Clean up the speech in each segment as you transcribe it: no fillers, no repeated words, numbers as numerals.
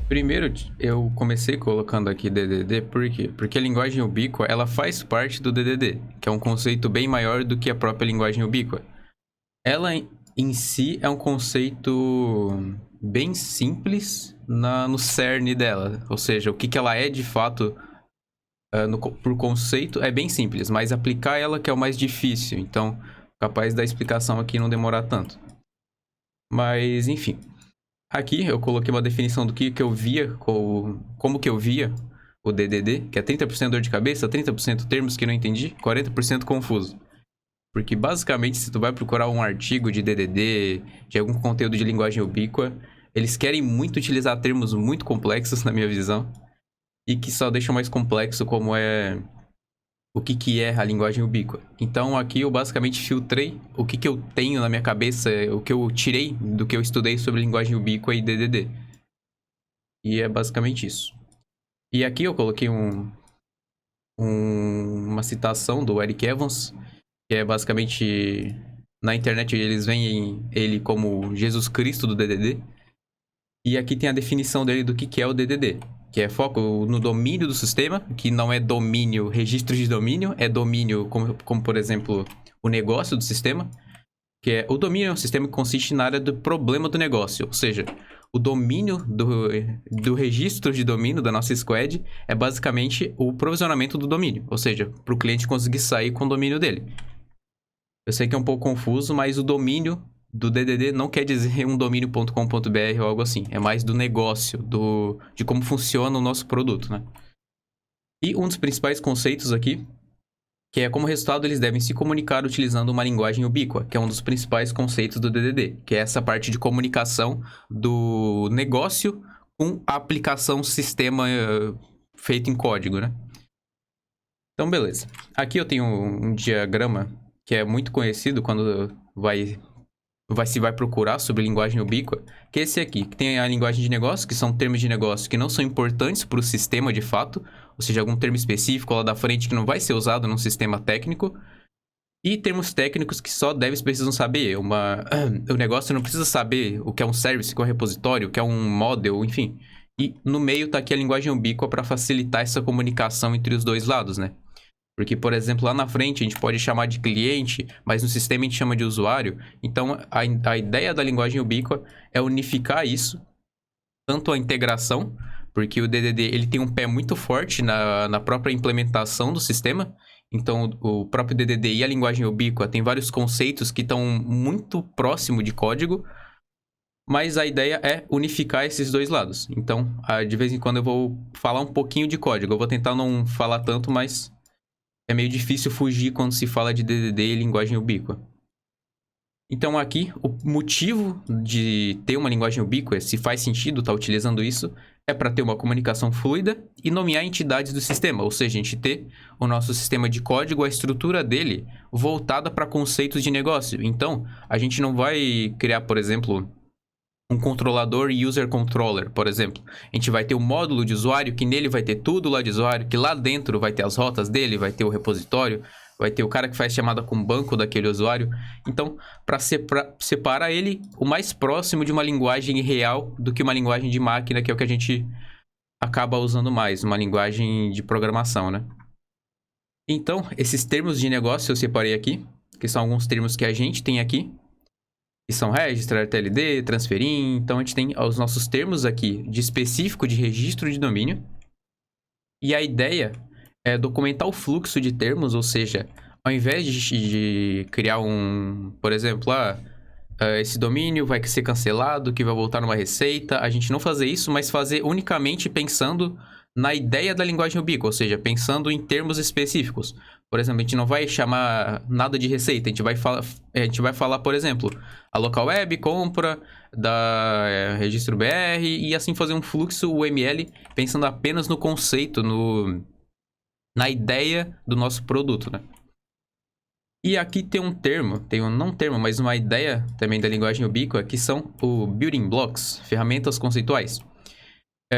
Primeiro, eu comecei colocando aqui DDD, por quê? Porque a linguagem ubíqua, ela faz parte do DDD, que é um conceito bem maior do que a própria linguagem ubíqua. Ela em si é um conceito bem simples no cerne dela, ou seja, o que ela é de fato por conceito é bem simples, mas aplicar ela que é o mais difícil, então capaz da explicação aqui não demorar tanto. Mas, enfim. Aqui eu coloquei uma definição do que eu via, como que eu via o DDD, que é 30% dor de cabeça, 30% termos que não entendi, 40% confuso. Porque basicamente, se tu vai procurar um artigo de DDD, de algum conteúdo de linguagem ubíqua, eles querem muito utilizar termos muito complexos, na minha visão, e que só deixam mais complexo como é o que é a linguagem ubíqua. Então aqui eu basicamente filtrei o que eu tenho na minha cabeça, o que eu tirei do que eu estudei sobre linguagem ubíqua e DDD. E é basicamente isso. E aqui eu coloquei uma citação do Eric Evans, que é basicamente... Na internet eles veem ele como Jesus Cristo do DDD. E aqui tem a definição dele do que é o DDD, que é foco no domínio do sistema, que não é domínio, registro de domínio, é domínio como por exemplo, o negócio do sistema, que é o domínio é um sistema que consiste na área do problema do negócio, ou seja, o domínio do registro de domínio da nossa squad é basicamente o provisionamento do domínio, ou seja, para o cliente conseguir sair com o domínio dele. Eu sei que é um pouco confuso, mas o domínio do DDD não quer dizer um domínio.com.br ou algo assim. É mais do negócio, de como funciona o nosso produto, né? E um dos principais conceitos aqui, que é como resultado eles devem se comunicar utilizando uma linguagem ubíqua, que é um dos principais conceitos do DDD, que é essa parte de comunicação do negócio com a aplicação sistema feito em código, né? Então, beleza. Aqui eu tenho um diagrama que é muito conhecido quando se vai procurar sobre linguagem ubíqua, que é esse aqui, que tem a linguagem de negócio, que são termos de negócio que não são importantes para o sistema de fato, ou seja, algum termo específico lá da frente que não vai ser usado num sistema técnico, e termos técnicos que só devs precisam saber. O negócio não precisa saber o que é um service, o que é um repositório, o que é um model, enfim. E no meio tá aqui a linguagem ubíqua para facilitar essa comunicação entre os dois lados, né? Porque, por exemplo, lá na frente a gente pode chamar de cliente, mas no sistema a gente chama de usuário. Então, a ideia da linguagem ubíqua é unificar isso, tanto a integração, porque o DDD ele tem um pé muito forte na própria implementação do sistema. Então, o próprio DDD e a linguagem ubíqua tem vários conceitos que estão muito próximo de código, mas a ideia é unificar esses dois lados. Então, de vez em quando eu vou falar um pouquinho de código. Eu vou tentar não falar tanto, mas... é meio difícil fugir quando se fala de DDD e linguagem ubíqua. Então aqui, o motivo de ter uma linguagem ubíqua, se faz sentido estar utilizando isso, é para ter uma comunicação fluida e nomear entidades do sistema. Ou seja, a gente ter o nosso sistema de código, a estrutura dele, voltada para conceitos de negócio. Então, a gente não vai criar, por exemplo... um controlador user controller, por exemplo. A gente vai ter um módulo de usuário que nele vai ter tudo lá de usuário, que lá dentro vai ter as rotas dele, vai ter o repositório, vai ter o cara que faz chamada com o banco daquele usuário. Então, para separar ele o mais próximo de uma linguagem real do que uma linguagem de máquina, que é o que a gente acaba usando mais, uma linguagem de programação, né? Então, esses termos de negócio eu separei aqui, que são alguns termos que a gente tem aqui, que são registrar, TLD, transferir. Então, a gente tem os nossos termos aqui de específico de registro de domínio. E a ideia é documentar o fluxo de termos, ou seja, ao invés de criar por exemplo, esse domínio vai ser cancelado, que vai voltar numa receita, a gente não fazer isso, mas fazer unicamente pensando na ideia da linguagem ubíqua, ou seja, pensando em termos específicos. Por exemplo, a gente não vai chamar nada de receita, a gente vai falar, por exemplo, a local web, compra, da registro BR, e assim fazer um fluxo UML pensando apenas no conceito, na ideia do nosso produto, né? E aqui tem não termo, mas uma ideia também da linguagem ubíqua, que são o building blocks, ferramentas conceituais.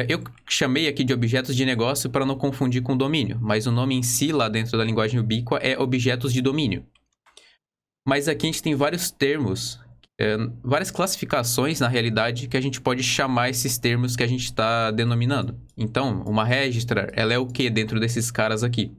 Eu chamei aqui de objetos de negócio para não confundir com domínio, mas o nome em si lá dentro da linguagem ubíqua é objetos de domínio. Mas aqui a gente tem vários termos várias classificações, na realidade, que a gente pode chamar esses termos que a gente está denominando. Então, uma registrar, ela é o que dentro desses caras aqui?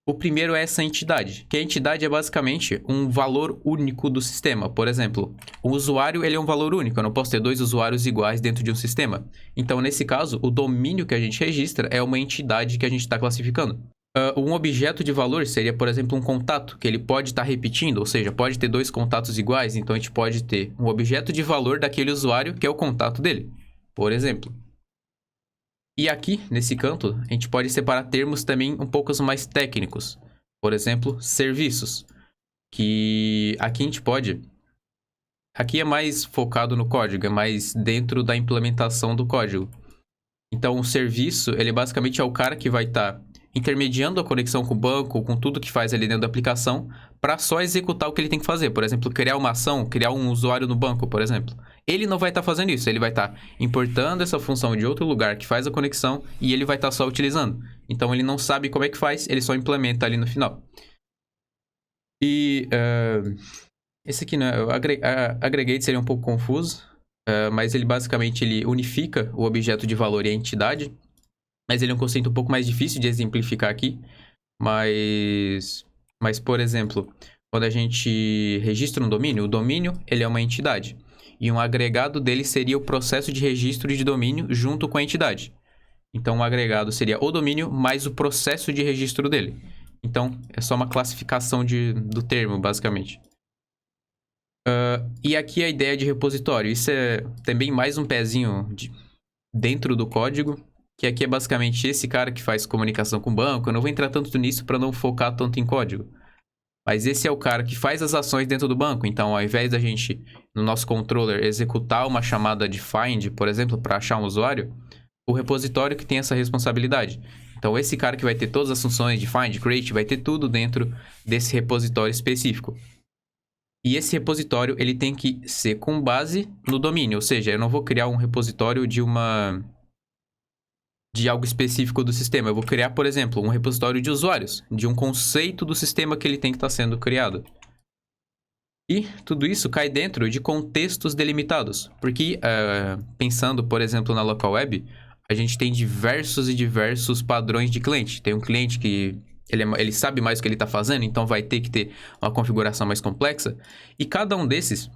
O primeiro é essa entidade, que a entidade é basicamente um valor único do sistema. Por exemplo, o usuário ele é um valor único, eu não posso ter dois usuários iguais dentro de um sistema. Então, nesse caso, o domínio que a gente registra é uma entidade que a gente está classificando. Um objeto de valor seria, por exemplo, um contato, que ele pode estar repetindo, ou seja, pode ter dois contatos iguais, então a gente pode ter um objeto de valor daquele usuário, que é o contato dele, por exemplo. E aqui, nesse canto, a gente pode separar termos também um pouco mais técnicos. Por exemplo, serviços, que aqui a gente pode... Aqui é mais focado no código, é mais dentro da implementação do código. Então, o serviço, ele basicamente é o cara que vai estar intermediando a conexão com o banco, com tudo que faz ali dentro da aplicação, para só executar o que ele tem que fazer. Por exemplo, criar uma ação, criar um usuário no banco, por exemplo. Ele não vai estar fazendo isso, ele vai estar importando essa função de outro lugar que faz a conexão e ele vai estar só utilizando. Então, ele não sabe como é que faz, ele só implementa ali no final. E esse aqui, né, o aggregate seria um pouco confuso, mas ele basicamente ele unifica o objeto de valor e a entidade. Mas ele é um conceito um pouco mais difícil de exemplificar aqui. Mas por exemplo, quando a gente registra um domínio, o domínio ele é uma entidade. E um agregado dele seria o processo de registro de domínio junto com a entidade. Então, um agregado seria o domínio mais o processo de registro dele. Então, é só uma classificação do termo, basicamente. E aqui a ideia de repositório. Isso é também mais um pezinho dentro do código. Que aqui é basicamente esse cara que faz comunicação com o banco. Eu não vou entrar tanto nisso para não focar tanto em código. Mas esse é o cara que faz as ações dentro do banco. Então, ao invés da gente, no nosso controller, executar uma chamada de find, por exemplo, para achar um usuário, o repositório que tem essa responsabilidade. Então, esse cara que vai ter todas as funções de find, create, vai ter tudo dentro desse repositório específico. E esse repositório, ele tem que ser com base no domínio. Ou seja, eu não vou criar um repositório de algo específico do sistema. Eu vou criar, por exemplo, um repositório de usuários, de um conceito do sistema que ele tem que estar sendo criado. E tudo isso cai dentro de contextos delimitados. Porque, pensando, por exemplo, na local web, a gente tem diversos e diversos padrões de cliente. Tem um cliente que ele sabe mais o que ele está fazendo, então vai ter que ter uma configuração mais complexa. E cada um desses,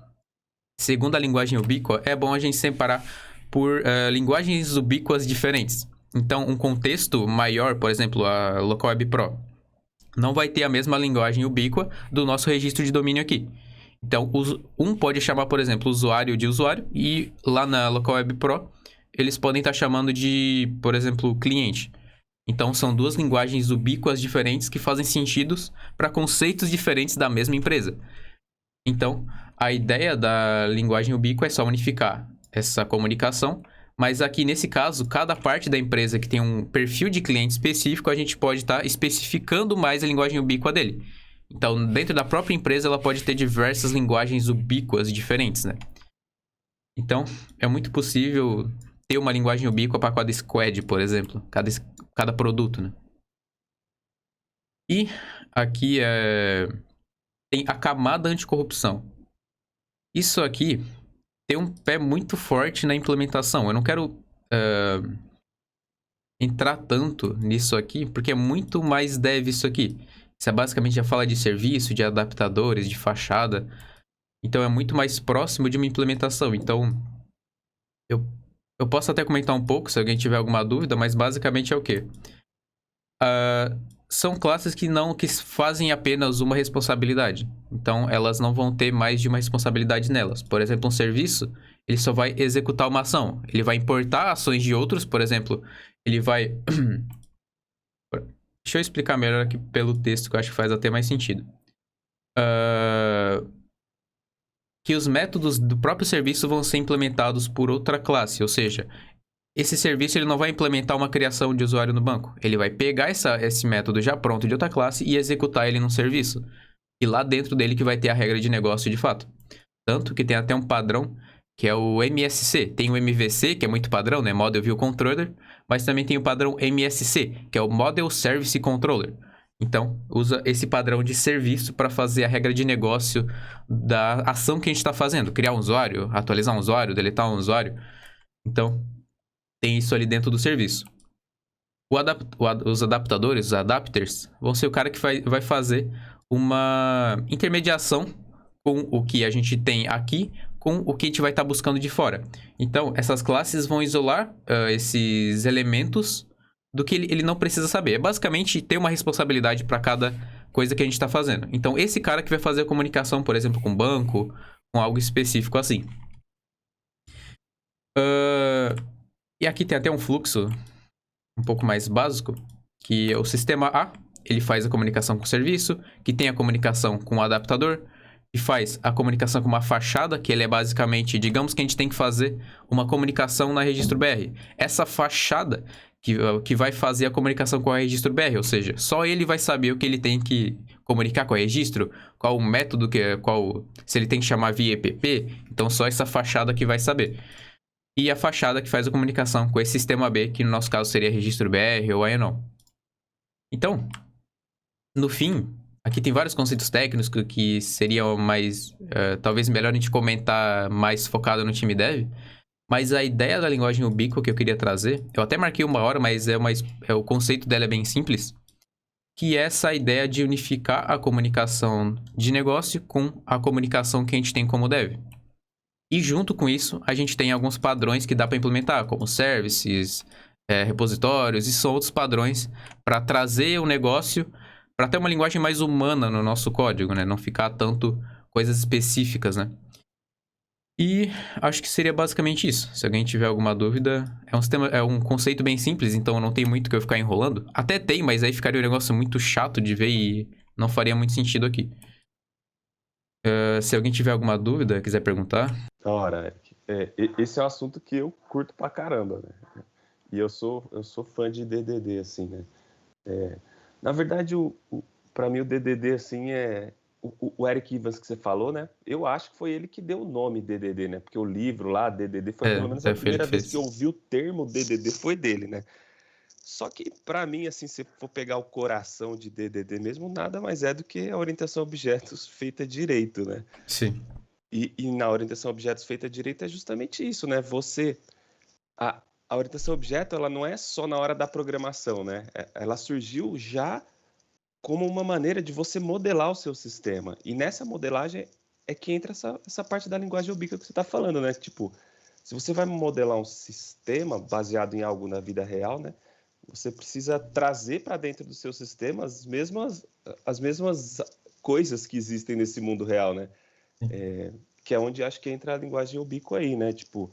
segundo a linguagem ubíqua, é bom a gente separar por linguagens ubíquas diferentes. Então, um contexto maior, por exemplo, a Local Web Pro, não vai ter a mesma linguagem ubíqua do nosso registro de domínio aqui. Então, um pode chamar, por exemplo, usuário de usuário, e lá na Local Web Pro, eles podem estar chamando de, por exemplo, cliente. Então, são duas linguagens ubíquas diferentes que fazem sentido para conceitos diferentes da mesma empresa. Então, a ideia da linguagem ubíqua é só unificar essa comunicação. Mas aqui, nesse caso, cada parte da empresa que tem um perfil de cliente específico, a gente pode estar especificando mais a linguagem ubíqua dele. Então, dentro da própria empresa, ela pode ter diversas linguagens ubíquas diferentes, né? Então, é muito possível ter uma linguagem ubíqua para cada squad, por exemplo. Cada produto, né? E aqui tem a camada anticorrupção. Isso aqui tem um pé muito forte na implementação. Eu não quero entrar tanto nisso aqui, porque é muito mais dev isso aqui. Isso basicamente já fala de serviço, de adaptadores, de fachada. Então, é muito mais próximo de uma implementação. Então, eu posso até comentar um pouco, se alguém tiver alguma dúvida, mas basicamente é o quê? São classes que fazem apenas uma responsabilidade. Então, elas não vão ter mais de uma responsabilidade nelas. Por exemplo, um serviço, ele só vai executar uma ação. Ele vai importar ações de outros, por exemplo, ele vai... Deixa eu explicar melhor aqui pelo texto, que eu acho que faz até mais sentido. Que os métodos do próprio serviço vão ser implementados por outra classe, ou seja... Esse serviço ele não vai implementar uma criação de usuário no banco. Ele vai pegar esse método já pronto de outra classe e executar ele num serviço. E lá dentro dele que vai ter a regra de negócio de fato. Tanto que tem até um padrão que é o MSC. Tem o MVC, que é muito padrão, né? Model View Controller. Mas também tem o padrão MSC, que é o Model Service Controller. Então, usa esse padrão de serviço para fazer a regra de negócio da ação que a gente está fazendo. Criar um usuário, atualizar um usuário, deletar um usuário. Então, tem isso ali dentro do serviço. Os adaptadores, os adapters, vão ser o cara que vai fazer uma intermediação com o que a gente tem aqui com o que a gente vai estar buscando de fora. Então, essas classes vão isolar esses elementos do que ele não precisa saber. É basicamente ter uma responsabilidade para cada coisa que a gente está fazendo. Então, esse cara que vai fazer a comunicação, por exemplo, com o banco, com algo específico assim. E aqui tem até um fluxo um pouco mais básico, que é o sistema A, ele faz a comunicação com o serviço, que tem a comunicação com o adaptador, que faz a comunicação com uma fachada, que ele é basicamente, digamos que a gente tem que fazer uma comunicação na registro BR. Essa fachada que vai fazer a comunicação com a registro BR, ou seja, só ele vai saber o que ele tem que comunicar com a registro, qual o método, se ele tem que chamar via EPP, então só essa fachada que vai saber. E a fachada que faz a comunicação com esse sistema B, que no nosso caso seria registro BR ou ANON. Então, no fim, aqui tem vários conceitos técnicos que seriam mais... talvez melhor a gente comentar mais focado no time dev. Mas a ideia da linguagem ubíqua que eu queria trazer, eu até marquei 1 hora, mas o conceito dela é bem simples, que é essa ideia de unificar a comunicação de negócio com a comunicação que a gente tem como dev. E junto com isso, a gente tem alguns padrões que dá para implementar, como services, repositórios, e são outros padrões para trazer o negócio para ter uma linguagem mais humana no nosso código, né? Não ficar tanto coisas específicas, né? E acho que seria basicamente isso. Se alguém tiver alguma dúvida, é um conceito bem simples, então não tem muito que eu ficar enrolando. Até tem, mas aí ficaria um negócio muito chato de ver e não faria muito sentido aqui. Se alguém tiver alguma dúvida, quiser perguntar. Ora, Eric, esse é um assunto que eu curto pra caramba, né? E eu sou fã de DDD, assim, né? Na verdade, para mim o DDD, assim, o Eric Evans que você falou, né? Eu acho que foi ele que deu o nome DDD, né? Porque o livro lá, DDD, foi pelo menos a Foi ele primeira que vez fez. que eu ouvi o termo DDD foi dele, né? Só que, para mim, assim, se for pegar o coração de DDD mesmo, nada mais é do que a orientação a objetos feita direito, né? Sim. E na orientação a objetos feita direito é justamente isso, né? A orientação a objeto, ela não é só na hora da programação, né? Ela surgiu já como uma maneira de você modelar o seu sistema. E nessa modelagem é que entra essa parte da linguagem ubíqua que você está falando, né? Tipo, se você vai modelar um sistema baseado em algo na vida real, né? Você precisa trazer para dentro do seu sistema as mesmas coisas que existem nesse mundo real, né? Que é onde acho que entra a linguagem ubíqua aí, né? Tipo,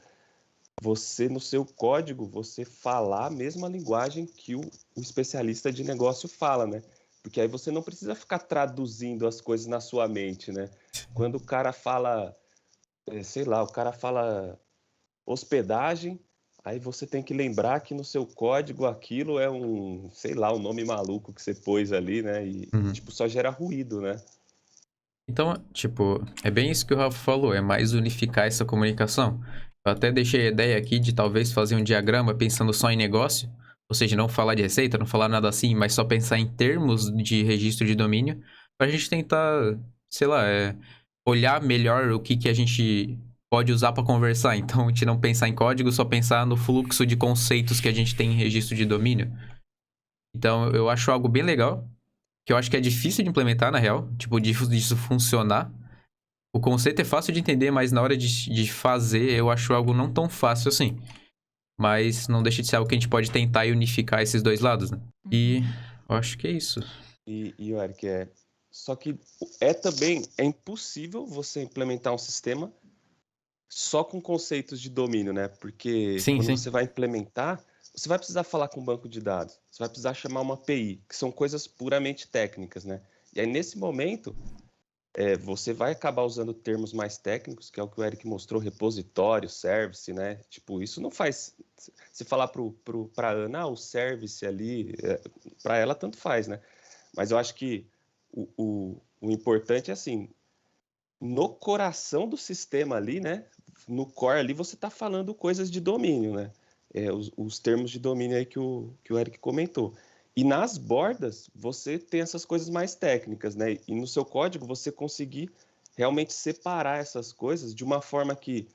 você no seu código, você falar a mesma linguagem que o especialista de negócio fala, né? Porque aí você não precisa ficar traduzindo as coisas na sua mente, né? Quando o cara fala, sei lá, o cara fala hospedagem, aí você tem que lembrar que no seu código aquilo é sei lá, um nome maluco que você pôs ali, né? E, Uhum. tipo, só gera ruído, né? Então, tipo, é bem isso que o Rafa falou, é mais unificar essa comunicação. Eu até deixei a ideia aqui de talvez fazer um diagrama pensando só em negócio, ou seja, não falar de receita, não falar nada assim, mas só pensar em termos de registro de domínio, pra gente tentar, sei lá, olhar melhor o que a gente pode usar para conversar. Então, a gente não pensar em código, só pensar no fluxo de conceitos que a gente tem em registro de domínio. Então, eu acho algo bem legal, que eu acho que é difícil de implementar, na real, tipo, disso funcionar. O conceito é fácil de entender, mas na hora de fazer, eu acho algo não tão fácil assim. Mas não deixa de ser algo que a gente pode tentar e unificar esses dois lados, né? E eu acho que é isso. E Eric, só que também impossível você implementar um sistema só com conceitos de domínio, né? Porque Sim, quando sim. você vai implementar, você vai precisar falar com um banco de dados, você vai precisar chamar uma API, que são coisas puramente técnicas, né? E aí, nesse momento, você vai acabar usando termos mais técnicos, que é o que o Eric mostrou, repositório, service, né? Tipo, isso não faz... Se falar para a Ana, o service ali, para ela tanto faz, né? Mas eu acho que o importante é assim, no coração do sistema ali, né? No core ali, você está falando coisas de domínio, né? Os termos de domínio aí que o Eric comentou. E nas bordas, você tem essas coisas mais técnicas, né? E no seu código, você conseguir realmente separar essas coisas de uma forma que,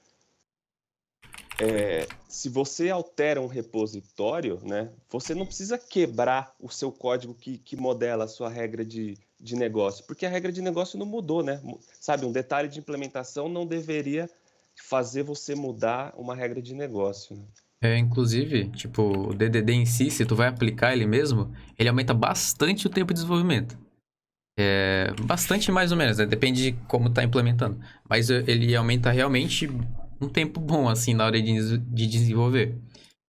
se você altera um repositório, né, você não precisa quebrar o seu código que modela a sua regra de negócio, porque a regra de negócio não mudou, né? Sabe, um detalhe de implementação não deveria fazer você mudar uma regra de negócio, né? Inclusive, tipo, o DDD em si, se tu vai aplicar ele mesmo, ele aumenta bastante o tempo de desenvolvimento. Bastante mais ou menos, né? Depende de como tá implementando. Mas ele aumenta realmente um tempo bom, assim, na hora de desenvolver.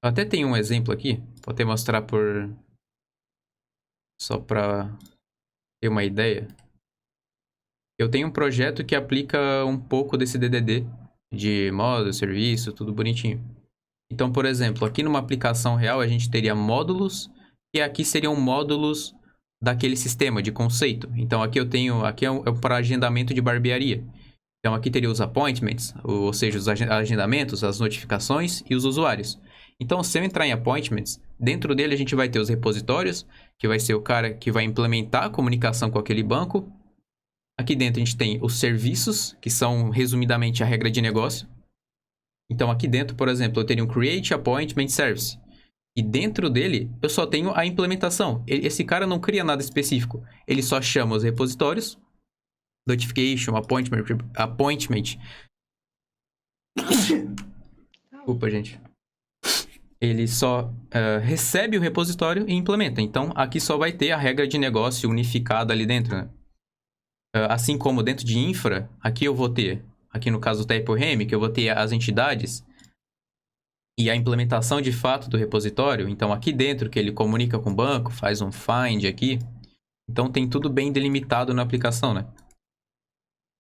Eu até tenho um exemplo aqui, vou até mostrar por... Só pra ter uma ideia. Eu tenho um projeto que aplica um pouco desse DDD, de módulo, serviço, tudo bonitinho. Então, por exemplo, aqui numa aplicação real a gente teria módulos, e aqui seriam módulos daquele sistema de conceito. Então aqui eu tenho, aqui é para agendamento de barbearia. Então aqui teria os appointments, ou seja, os agendamentos, as notificações e os usuários. Então, se eu entrar em appointments, dentro dele a gente vai ter os repositórios, que vai ser o cara que vai implementar a comunicação com aquele banco. Aqui dentro a gente tem os serviços, que são resumidamente a regra de negócio. Então aqui dentro, por exemplo, eu teria um Create Appointment Service. E dentro dele, eu só tenho a implementação. Esse cara não cria nada específico. Ele só chama os repositórios, Notification, Appointment. Desculpa, gente. Ele só recebe o repositório e implementa. Então, aqui só vai ter a regra de negócio unificada ali dentro, né? Assim como dentro de infra, aqui eu vou ter, aqui no caso do TypeORM, que eu vou ter as entidades e a implementação de fato do repositório. Então, aqui dentro, que ele comunica com o banco, faz um find aqui. Então, tem tudo bem delimitado na aplicação, né?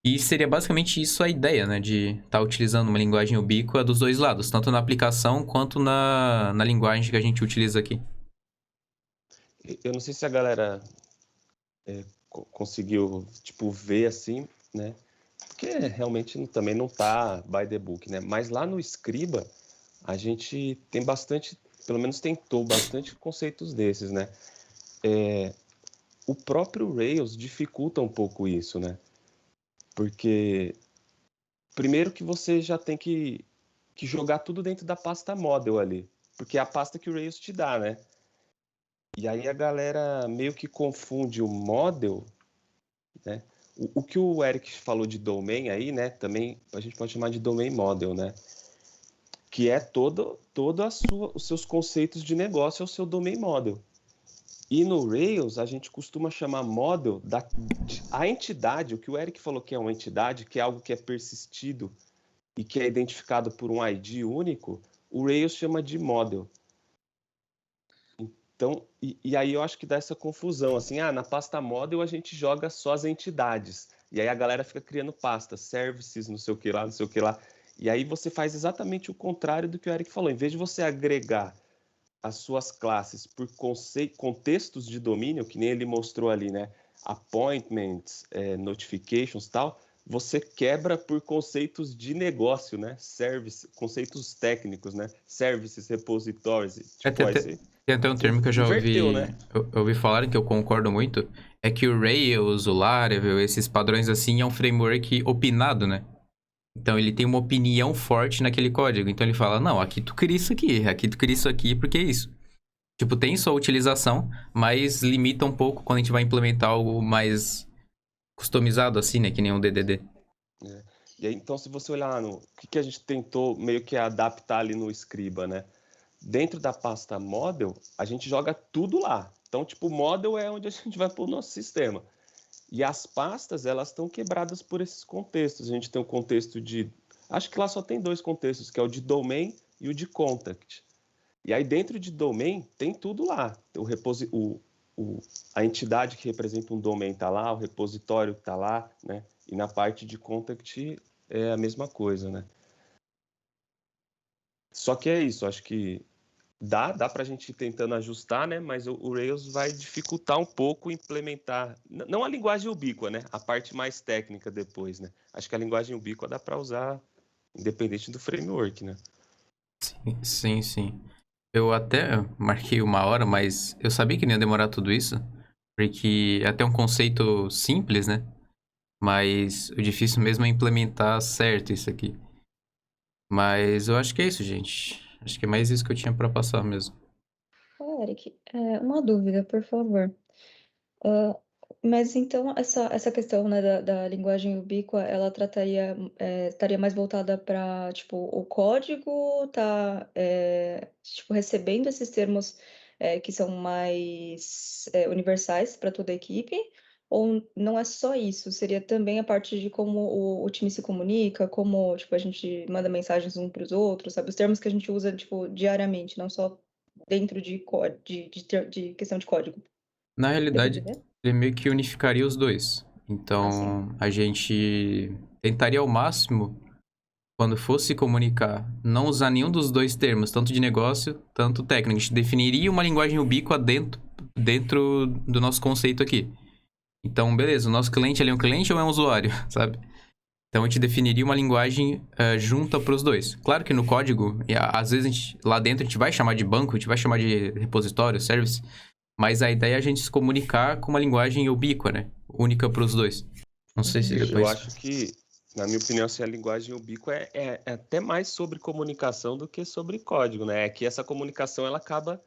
E seria basicamente isso a ideia, né? De estar utilizando uma linguagem ubíqua dos dois lados, tanto na aplicação quanto na linguagem que a gente utiliza aqui. Eu não sei se a galera conseguiu, tipo, ver assim, né? Porque realmente também não tá by the book, né? Mas lá no Scriba, a gente tem bastante, pelo menos tentou bastante conceitos desses, né? O próprio Rails dificulta um pouco isso, né? Porque, primeiro que você já tem que jogar tudo dentro da pasta model ali, porque é a pasta que o Rails te dá, né? E aí a galera meio que confunde o model, né? O que o Eric falou de domain aí, né? Também a gente pode chamar de domain model, né? Que é todo os seus conceitos de negócio, é o seu domain model. E no Rails, a gente costuma chamar model a entidade, o que o Eric falou que é uma entidade, que é algo que é persistido e que é identificado por um ID único, o Rails chama de model. Então, e aí eu acho que dá essa confusão, assim, na pasta model a gente joga só as entidades. E aí a galera fica criando pastas, services, não sei o que lá, não sei o que lá. E aí você faz exatamente o contrário do que o Eric falou. Em vez de você agregar as suas classes por contextos de domínio, que nem ele mostrou ali, né? Appointments, notifications, tal, você quebra por conceitos de negócio, né? Service, conceitos técnicos, né? Services, repositories, tipo, aí Tem até um você termo que eu já inverteu, ouvi, né? eu ouvi falar que eu concordo muito, é que o Rails, o Laravel, esses padrões assim, é um framework opinado, né? Então ele tem uma opinião forte naquele código. Então ele fala, não, aqui tu cria isso aqui tu cria isso aqui, porque é isso. Tipo, tem sua utilização, mas limita um pouco quando a gente vai implementar algo mais customizado assim, né? Que nem um DDD. E aí, então, se você olhar no... O que a gente tentou meio que adaptar ali no Scriba, né? Dentro da pasta model, a gente joga tudo lá. Então, tipo, model é onde a gente vai pôr o nosso sistema. E as pastas, elas estão quebradas por esses contextos. A gente tem um contexto de... Acho que lá só tem dois contextos, que é o de domain e o de contact. E aí, dentro de domain, tem tudo lá. A entidade que representa um domain está lá, o repositório está lá, né? E na parte de contact é a mesma coisa, né? Só que é isso, acho que dá para a gente ir tentando ajustar, né? Mas o Rails vai dificultar um pouco implementar, não a linguagem ubíqua, né? A parte mais técnica depois, né? Acho que a linguagem ubíqua dá para usar independente do framework, né? Sim, sim. Eu até marquei 1 hora, mas eu sabia que não ia demorar tudo isso, porque é até um conceito simples, né? Mas o difícil mesmo é implementar certo isso aqui. Mas eu acho que é isso, gente. Acho que é mais isso que eu tinha pra passar mesmo. Ô, Eric, uma dúvida, por favor. Ah, mas então essa questão, né, da linguagem ubíqua, ela estaria mais voltada para, tipo, o código tá, tipo, recebendo esses termos que são mais universais para toda a equipe? Ou não é só isso? Seria também a parte de como o time se comunica, como, tipo, a gente manda mensagens uns para os outros, sabe? Os termos que a gente usa, tipo, diariamente, não só dentro de questão de código. Na Deu para realidade, entender? ele meio que unificaria os dois. Ah, sim. Então, a gente tentaria ao máximo, quando fosse comunicar, não usar nenhum dos dois termos, tanto de negócio, tanto técnico. A gente definiria uma linguagem ubíqua dentro do nosso conceito aqui. Então, beleza, o nosso cliente ele é um cliente ou é um usuário, sabe? Então, a gente definiria uma linguagem junta para os dois. Claro que no código, às vezes lá dentro a gente vai chamar de banco, a gente vai chamar de repositório, service, mas a ideia é a gente se comunicar com uma linguagem ubíqua, né? Única para os dois. Não sei se Entendi. Eu depois... acho que, na minha opinião, assim, a linguagem ubíqua é até mais sobre comunicação do que sobre código, né? É que essa comunicação ela acaba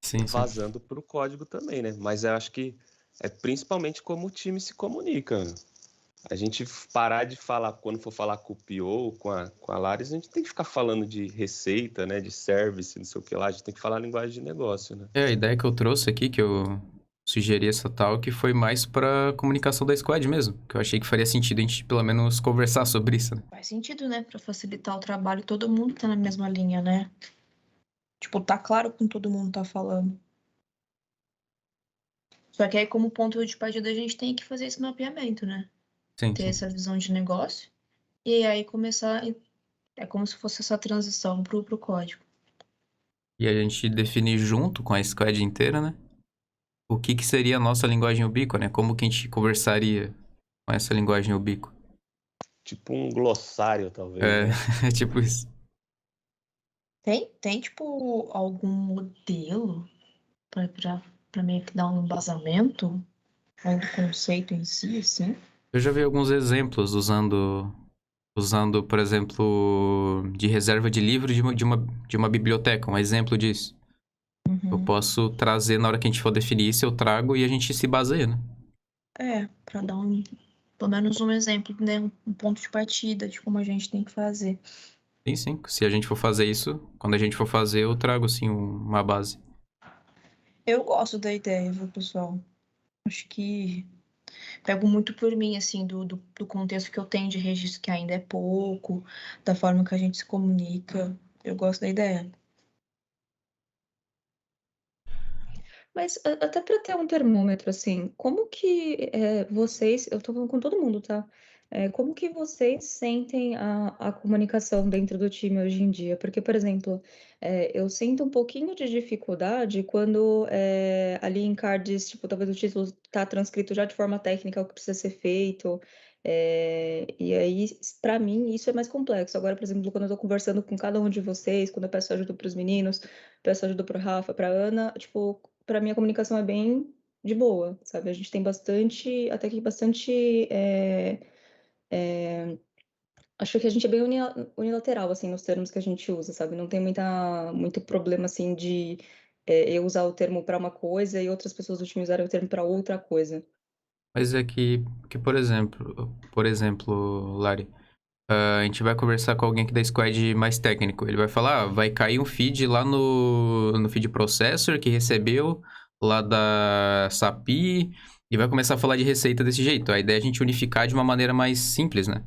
Sim, sim. vazando para o código também, né? Mas eu acho que é principalmente como o time se comunica, né? A gente parar de falar, quando for falar com o PO, com a Laris, a gente tem que ficar falando de receita, né? De service, não sei o que lá, a gente tem que falar a linguagem de negócio, né? É, a ideia que eu trouxe aqui, que eu sugeri essa tal, que foi mais pra comunicação da squad mesmo. Que eu achei que faria sentido a gente, pelo menos, conversar sobre isso, né? Faz sentido, né? Pra facilitar o trabalho, todo mundo tá na mesma linha, né? Tipo, tá claro com todo mundo tá falando. Só que aí, como ponto de partida, a gente tem que fazer esse mapeamento, né? Sim, Ter sim. essa visão de negócio. E aí começar. É como se fosse essa transição pro código. E a gente definir junto com a squad inteira, né? O que que seria a nossa linguagem ubíqua, né? Como que a gente conversaria com essa linguagem ubíqua. Tipo um glossário, talvez, É, né? é tipo isso. Tem tipo, algum modelo pra meio que dar um embasamento ao do conceito em si, assim? Eu já vi alguns exemplos usando, por exemplo, de reserva de livro de uma biblioteca, um exemplo disso. Eu Uhum. posso trazer na hora que a gente for definir isso, eu trago e a gente se baseia, né? Pra dar pelo menos um exemplo, né? Um ponto de partida de como a gente tem que fazer. Sim, sim. Se a gente for fazer isso, quando a gente for fazer, eu trago, assim, uma base. Eu gosto da ideia, viu, pessoal? Acho que pego muito por mim, assim, do contexto que eu tenho de registro, que ainda é pouco, da forma que a gente se comunica. Eu gosto da ideia. Mas até para ter um termômetro, assim, como que vocês, eu tô falando com todo mundo, tá? Como que vocês sentem a comunicação dentro do time hoje em dia? Porque, por exemplo, eu sinto um pouquinho de dificuldade quando ali em cards, tipo, talvez o título tá transcrito já de forma técnica o que precisa ser feito. E aí, para mim, isso é mais complexo. Agora, por exemplo, quando eu tô conversando com cada um de vocês, quando eu peço ajuda para os meninos, peço ajuda para o Rafa, para Ana, tipo, para mim a comunicação é bem de boa, sabe? A gente tem bastante, até que bastante. Acho que a gente é bem unilateral, assim, nos termos que a gente usa, sabe? Não tem muito problema, assim, de eu usar o termo para uma coisa e outras pessoas do time usarem o termo para outra coisa. Mas é que por exemplo, Lari, a gente vai conversar com alguém aqui da squad mais técnico. Ele vai falar, vai cair um feed lá no feed processor que recebeu lá da SAPI e vai começar a falar de receita desse jeito. A ideia é a gente unificar de uma maneira mais simples, né?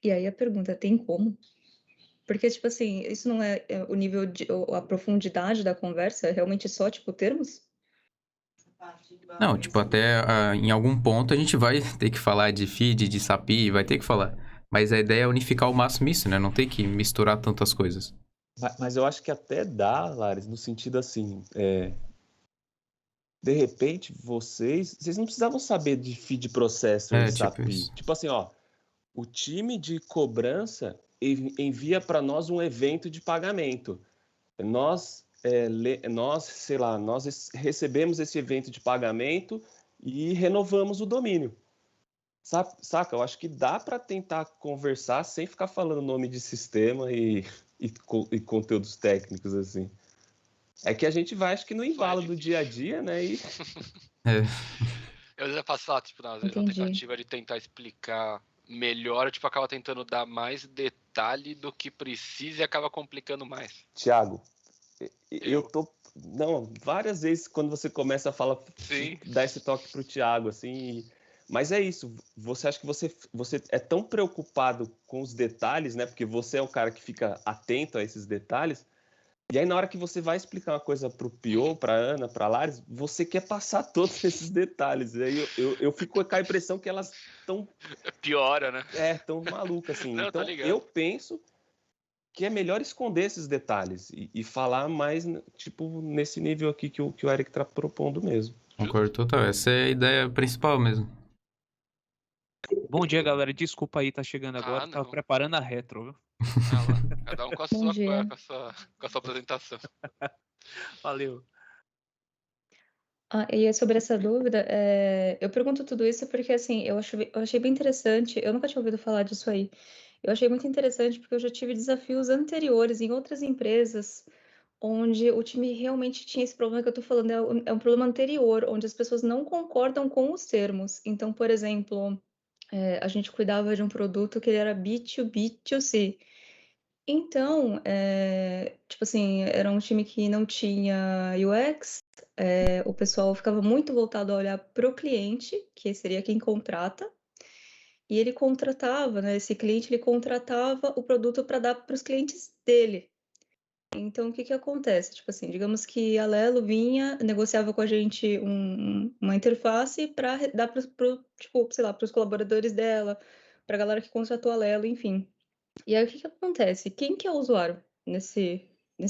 E aí a pergunta, tem como? Porque, tipo assim, isso não é o nível de, ou a profundidade da conversa, é realmente só, tipo, termos? Não, tipo, até em algum ponto a gente vai ter que falar de feed, de SAPI, vai ter que falar. Mas a ideia é unificar ao máximo isso, né? Não ter que misturar tantas coisas. Mas eu acho que até dá, Laris, no sentido assim, de repente vocês não precisavam saber de feed processor e É, tipo SAPI. isso. Tipo assim, ó, o time de cobrança, envia para nós um evento de pagamento. Nós, sei lá, nós recebemos esse evento de pagamento e renovamos o domínio. Saca? Eu acho que dá para tentar conversar sem ficar falando nome de sistema e conteúdos técnicos, assim. É que a gente vai, acho que no embalo do dia a dia, né? E Eu já faço lá, tipo, às vezes, na Entendi. tentativa de tentar explicar melhor, tipo, acaba tentando dar mais detalhe do que precisa e acaba complicando mais. Thiago, eu tô... Não, várias vezes quando você começa a falar, Sim. dá esse toque pro Thiago, assim... Mas é isso, você acha que você é tão preocupado com os detalhes, né? Porque você é o cara que fica atento a esses detalhes. E aí, na hora que você vai explicar uma coisa pro Pio, pra Ana, pra Lares, você quer passar todos esses detalhes. E aí eu fico com a impressão que elas estão... Piora, né? Tão malucas, assim. Não, tô Então, ligado. eu penso que é melhor esconder esses detalhes e falar mais, tipo, nesse nível aqui que o Eric tá propondo mesmo. Concordo total. Essa é a ideia principal mesmo. Bom dia, galera. Desculpa aí, tá chegando agora. Tava não. preparando a retro, viu? Ah lá, cada um com a Bom sua, dia. com a sua apresentação. Valeu. E sobre essa dúvida, eu pergunto tudo isso porque, assim, eu achei bem interessante, eu nunca tinha ouvido falar disso aí. Eu achei muito interessante porque eu já tive desafios anteriores em outras empresas, onde o time realmente tinha esse problema que eu tô falando, é um problema anterior, onde as pessoas não concordam com os termos. Então, por exemplo, a gente cuidava de um produto que ele era B2B2C. Então, tipo assim, era um time que não tinha UX, o pessoal ficava muito voltado a olhar para o cliente, que seria quem contrata, e ele contratava, né? Esse cliente ele contratava o produto para dar para os clientes dele. Então, o que que acontece? Tipo assim, digamos que a Lelo vinha, negociava com a gente uma interface para dar para tipo, sei lá, para os colaboradores dela, para a galera que contratou a Lelo, enfim. E aí, o que que acontece? Quem que é o usuário nesse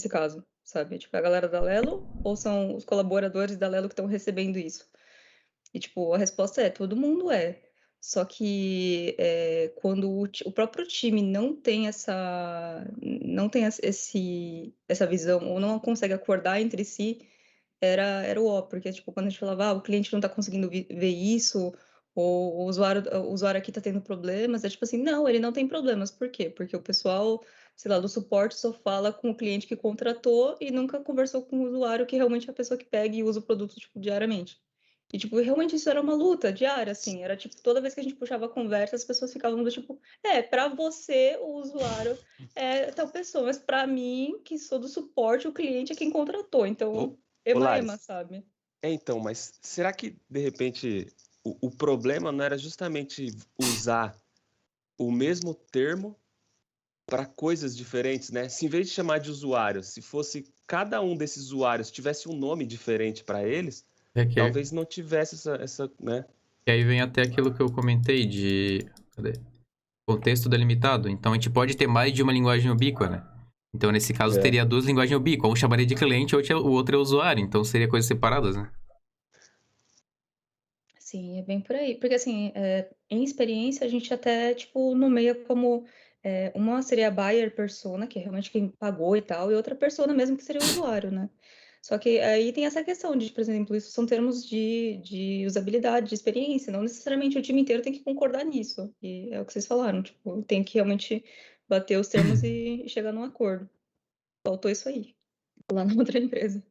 caso, sabe? Tipo, é a galera da Lelo ou são os colaboradores da Lelo que estão recebendo isso? E, tipo, a resposta é, todo mundo é. Só que quando o próprio time não tem essa visão, ou não consegue acordar entre si, era o ó, porque, tipo, quando a gente falava, o cliente não tá conseguindo ver isso, ou o usuário aqui tá tendo problemas, é tipo assim, não, ele não tem problemas. Por quê? Porque o pessoal, sei lá, do suporte só fala com o cliente que contratou e nunca conversou com o usuário, que realmente é a pessoa que pega e usa o produto, tipo, diariamente. E, tipo, realmente isso era uma luta diária, assim, era, tipo, toda vez que a gente puxava a conversa, as pessoas ficavam do tipo, pra você, o usuário é tal pessoa, mas pra mim, que sou do suporte, o cliente é quem contratou, então... Ô, Ema, Lares, sabe? então, mas será que, de repente, o problema não era justamente usar o mesmo termo para coisas diferentes, né? Se em vez de chamar de usuário, se fosse cada um desses usuários tivesse um nome diferente para eles, talvez não tivesse essa, né? E aí vem até aquilo que eu comentei de... Cadê? Contexto delimitado. Então, a gente pode ter mais de uma linguagem ubíqua, né? Então, nesse caso, teria duas linguagens ubíquas. Um chamaria de cliente, o outro é usuário. Então, seria coisas separadas, né? Sim, é bem por aí. Porque, assim, em experiência, a gente até, tipo, nomeia como... uma seria a buyer persona, que é realmente quem pagou e tal, e outra persona mesmo, que seria o usuário, né? Só que aí tem essa questão de, por exemplo, isso são termos de usabilidade, de experiência. Não necessariamente o time inteiro tem que concordar nisso. E é o que vocês falaram, tipo, tem que realmente bater os termos e chegar num acordo. Faltou isso aí, lá na outra empresa.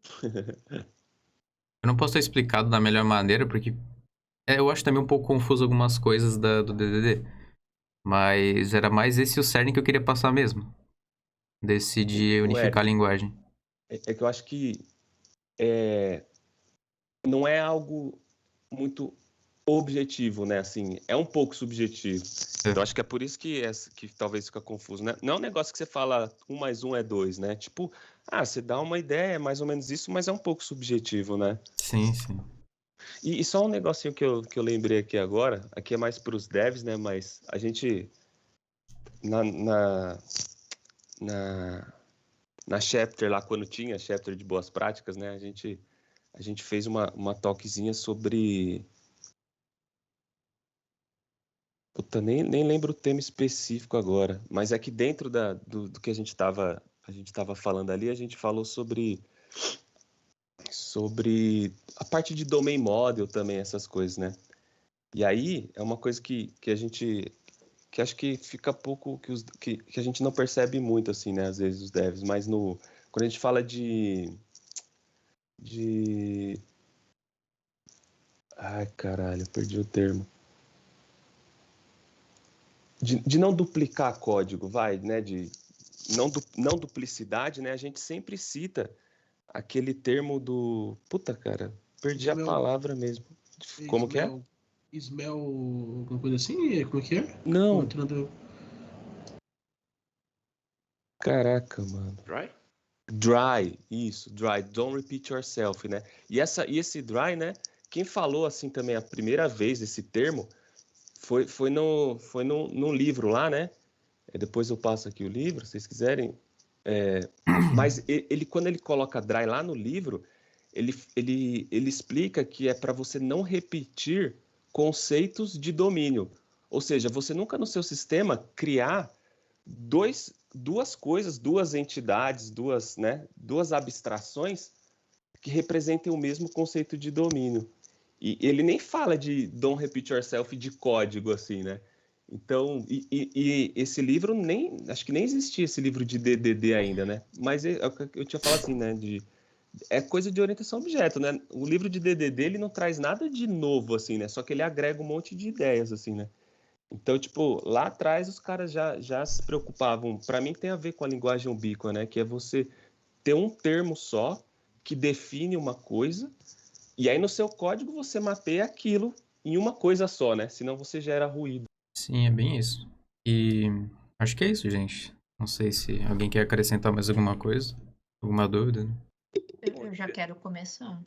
Eu não posso ter explicado da melhor maneira, porque eu acho também um pouco confuso algumas coisas do DDD. Mas era mais esse o cerne que eu queria passar mesmo. Desse de unificar a linguagem. É que eu acho que não é algo muito objetivo, né? Assim, é um pouco subjetivo. Então, acho que é por isso que talvez fica confuso, né? Não é um negócio que você fala 1 mais 1 é 2, né? Tipo, você dá uma ideia, é mais ou menos isso, mas é um pouco subjetivo, né? Sim, sim. E só um negocinho que eu lembrei aqui agora, aqui é mais para os devs, né? Mas a gente, na chapter lá, quando tinha chapter de boas práticas, né? A gente fez uma talkzinha sobre Puta, nem lembro o tema específico agora, mas é que dentro do que a gente tava falando ali, a gente falou sobre a parte de domain model também, essas coisas, né? E aí é uma coisa que acho que fica pouco, que a gente não percebe muito, assim, né? Às vezes os devs, mas quando a gente fala ai, caralho, perdi o termo. De não duplicar código, né? De não duplicidade, né? A gente sempre cita aquele termo do... Puta, cara, perdi a palavra mesmo. Como que é? Smell, alguma coisa assim? Como é que é? Não. Entrando... Caraca, mano. Dry, isso, dry. Don't repeat yourself, né? E esse dry, né? Quem falou assim também a primeira vez esse termo foi num livro lá, né? Depois eu passo aqui o livro, se vocês quiserem. Mas ele, quando ele coloca dry lá no livro, ele explica que é para você não repetir conceitos de domínio. Ou seja, você nunca no seu sistema criar duas coisas, duas entidades, duas abstrações que representem o mesmo conceito de domínio. E ele nem fala de don't repeat yourself de código, assim, né? Então, e esse livro acho que nem existia esse livro de DDD ainda, né? Mas eu tinha falado assim, né? É coisa de orientação a objeto, né? O livro de DDD, ele não traz nada de novo, assim, né? Só que ele agrega um monte de ideias, assim, né? Então, tipo, lá atrás os caras já se preocupavam. Para mim tem a ver com a linguagem ubíqua, né? Que é você ter um termo só que define uma coisa e aí no seu código você mapeia aquilo em uma coisa só, né? Senão você gera ruído. Sim, é bem isso. E acho que é isso, gente. Não sei se alguém quer acrescentar mais alguma coisa, alguma dúvida, né? Eu já quero começar.